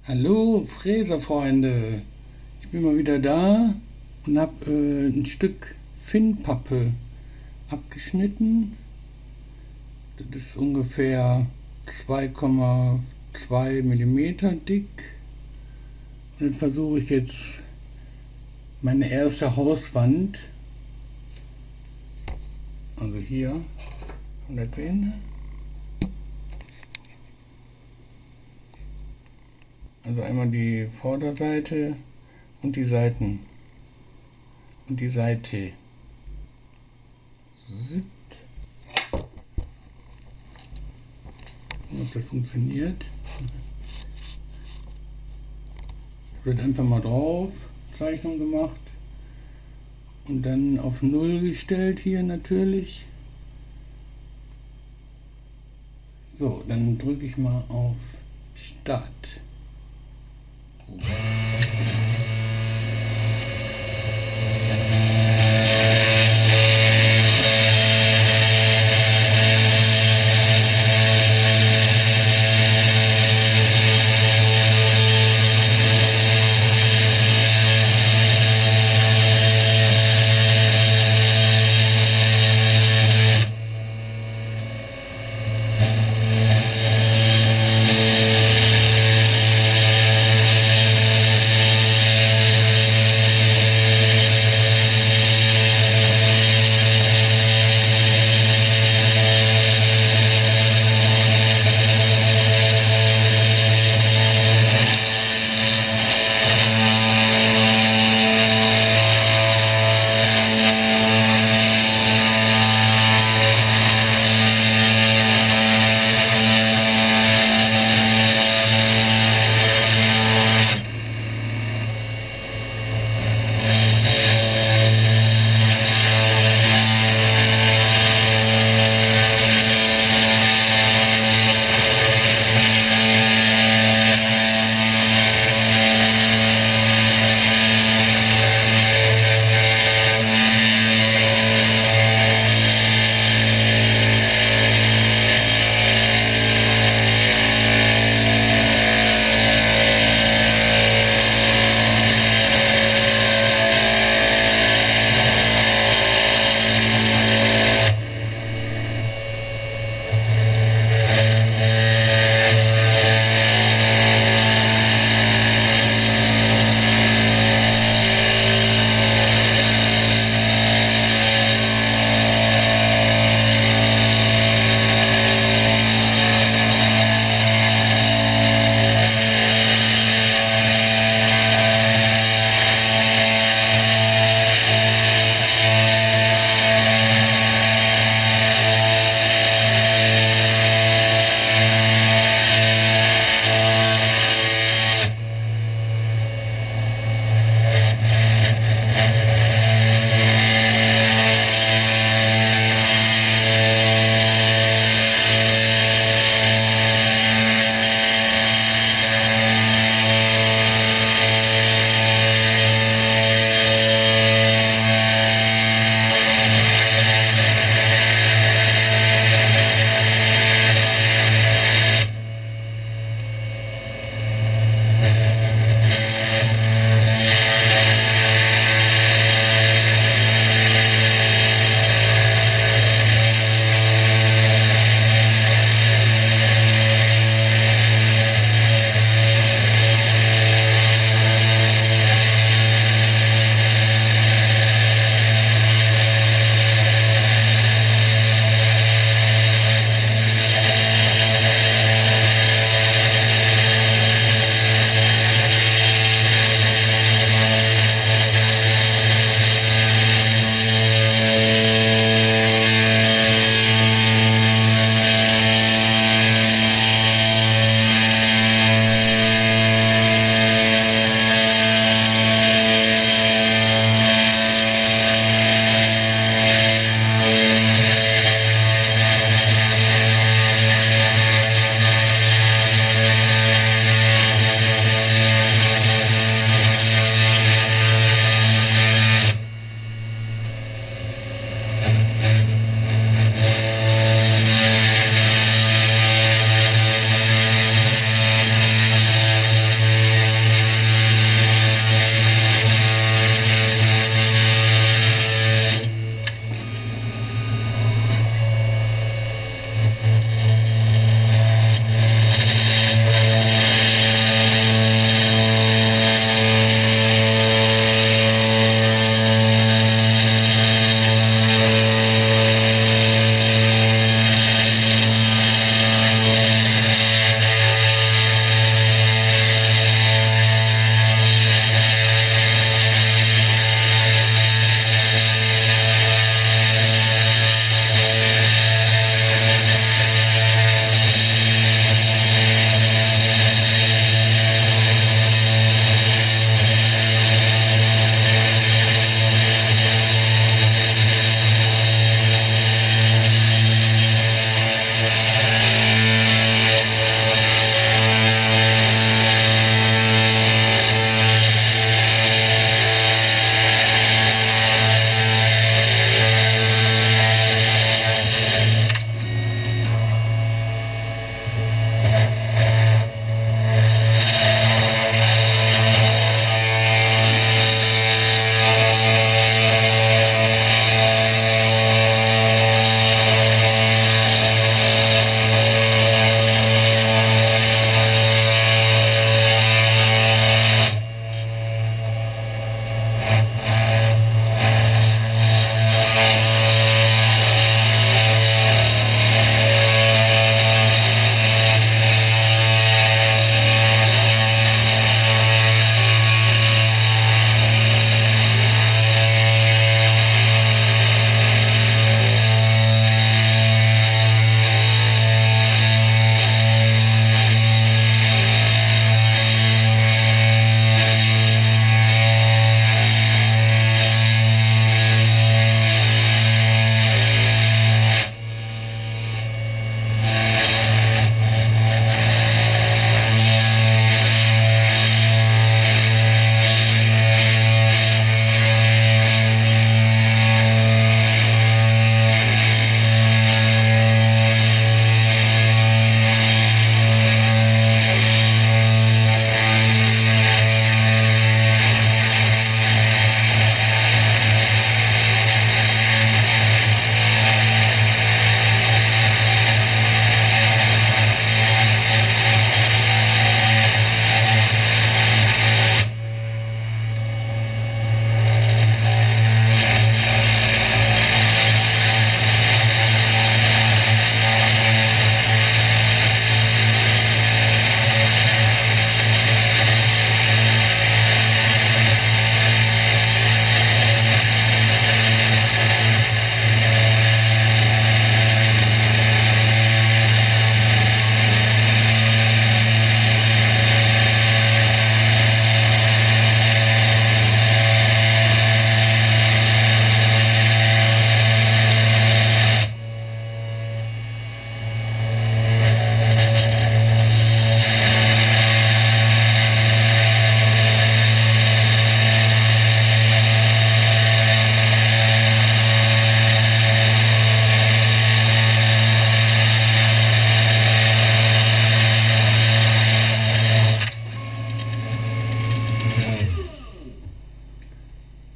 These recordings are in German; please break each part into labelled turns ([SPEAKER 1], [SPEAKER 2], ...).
[SPEAKER 1] Hallo Fräserfreunde, ich bin mal wieder da und habe ein Stück Finnpappe abgeschnitten. Das ist ungefähr 2,2 Millimeter dick. Und dann versuche ich jetzt meine erste Hauswand, also hier von der Träne, also einmal die Vorderseite und die Seiten und die Seite. Ob das funktioniert. Wird einfach mal drauf, Zeichnung gemacht und dann auf 0 gestellt hier natürlich. So, dann drücke ich mal auf Start.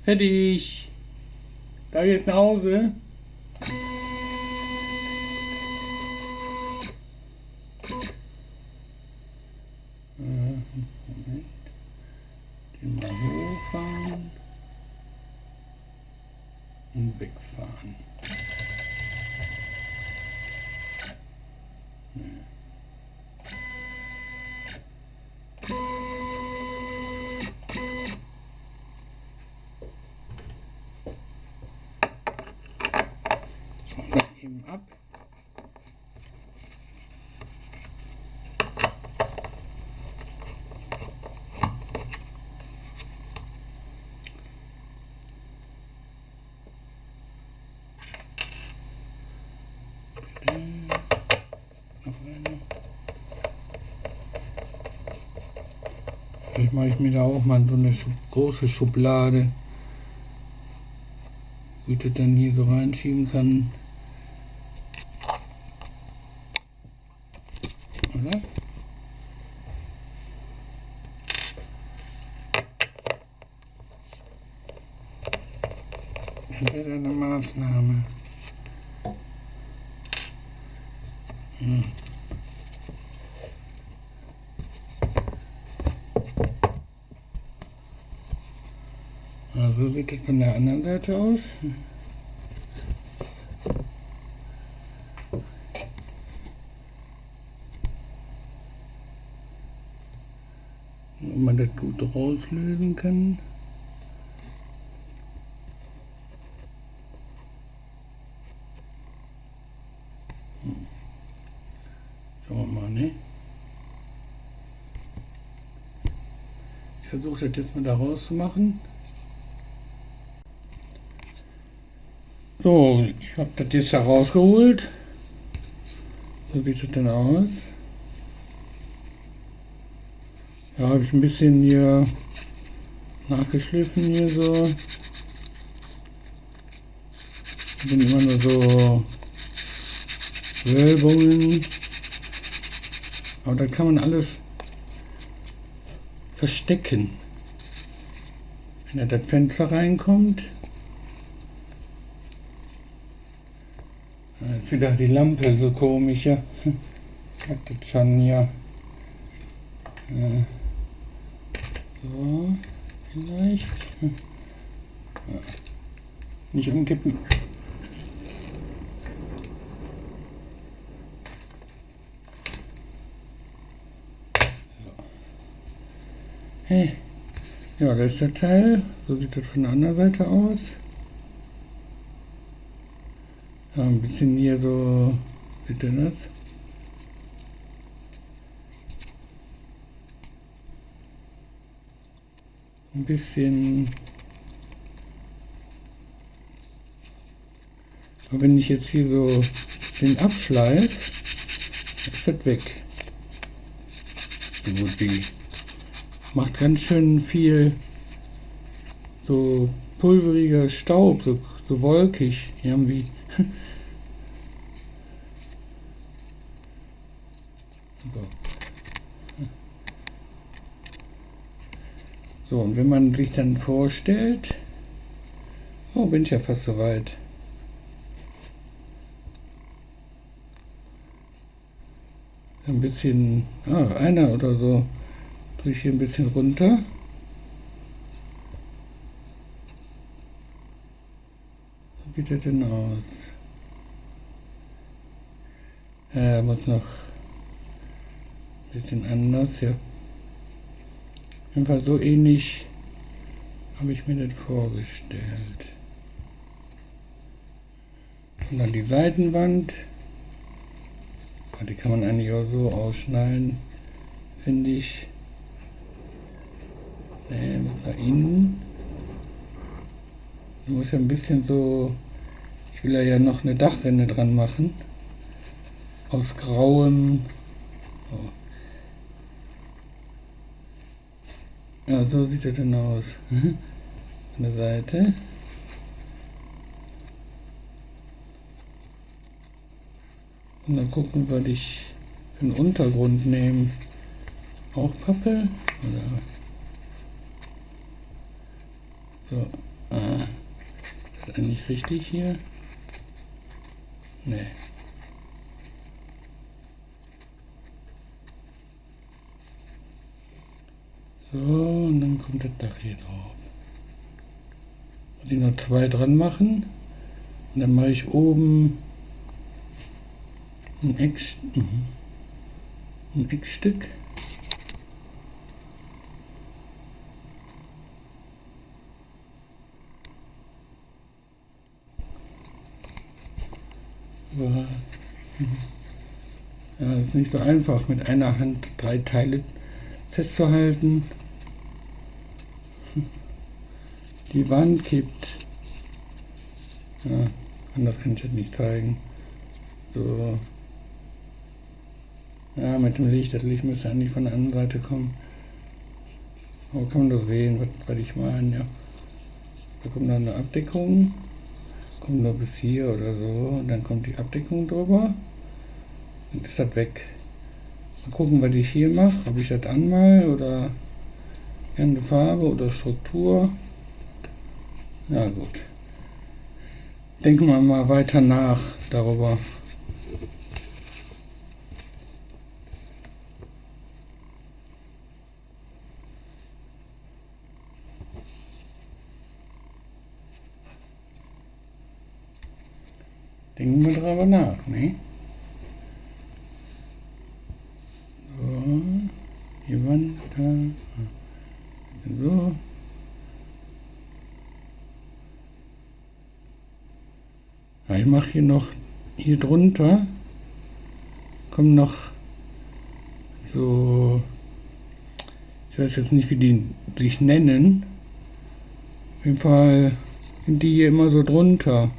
[SPEAKER 1] Fertig. Darf ich jetzt nach Hause? Moment. Den mal hochfahren und wegfahren. So, dann eben ab. Noch eine. Vielleicht mache ich mir da auch mal so eine große Schublade, wo ich das dann hier so reinschieben kann. Oder? Das wäre eine Maßnahme. Hm. So sieht es von der anderen Seite aus. Ob man das gut rauslösen kann. Schauen wir mal, ne? Ich versuche das jetzt mal da rauszumachen. So, ich habe das jetzt da rausgeholt. So sieht das dann aus. Ja, habe ich ein bisschen hier nachgeschliffen hier so. Sind immer nur so Wölbungen. Aber da kann man alles verstecken. Wenn er das Fenster reinkommt. Da ist wieder die Lampe so komisch, ja. Hat das schon hier. So, vielleicht. Ja. Nicht umkippen. So. Hey. Ja, das ist der Teil. So sieht das von der anderen Seite aus. Ja, ein bisschen hier so. Seht ihr das? Ein bisschen. Aber wenn ich jetzt hier so den abschleife, ist das weg. So gut wie. Macht ganz schön viel so pulveriger Staub, so wolkig irgendwie. So. So, und wenn man sich dann vorstellt, oh, bin ich ja fast so weit. Ein bisschen, einer oder so, drehe ich hier ein bisschen runter. Wie sieht das denn aus? Muss noch ein bisschen anders, ja. Einfach so ähnlich habe ich mir das vorgestellt. Und dann die Seitenwand. Die kann man eigentlich auch so ausschneiden, finde ich. Da innen. Ich muss ja ein bisschen so. Ich will ja noch eine Dachrinne dran machen. Aus grauem. So. Ja, so sieht das dann aus. An der Seite. Und dann gucken, was ich für einen Untergrund nehme. Auch Pappe? Oder? So. Ist das eigentlich richtig hier? Nee. So, und dann kommt das Dach hier drauf. Muss ich noch 2 dran machen. Und dann mache ich oben ein Eckstück. Ja, das ist nicht so einfach, mit einer Hand 3 Teile festzuhalten. Die Wand kippt. Ja, anders kann ich das nicht zeigen. So. Ja, mit dem Licht, das Licht müsste eigentlich von der anderen Seite kommen. Aber kann man doch sehen, was ich meine, ja. Da kommt dann eine Abdeckung. Kommt nur bis hier oder so. Und dann kommt die Abdeckung drüber. Dann ist das weg. Mal gucken, was ich hier mache. Ob ich das anmal oder eine Farbe oder Struktur. Ja gut. Denken wir mal weiter nach darüber. Denken wir darüber nach, ne? So, die Wand da. So. Ja, ich mache hier noch, hier drunter kommen noch so, ich weiß jetzt nicht, wie die sich nennen. Auf jeden Fall sind die hier immer so drunter.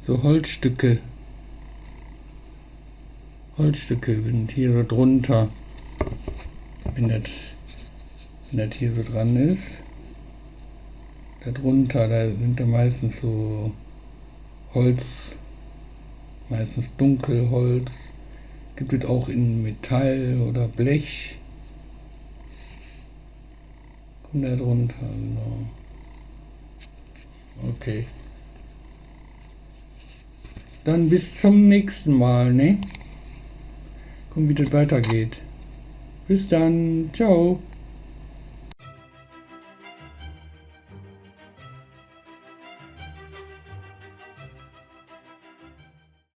[SPEAKER 1] So Holzstücke. Holzstücke sind hier so drunter. Wenn das hier so dran ist. Darunter, da sind da meistens so Holz, meistens Dunkelholz. Gibt es auch in Metall oder Blech. Kommt da drunter, genau. Okay. Dann bis zum nächsten Mal, ne? Gucken, wie das weitergeht. Bis dann. Ciao.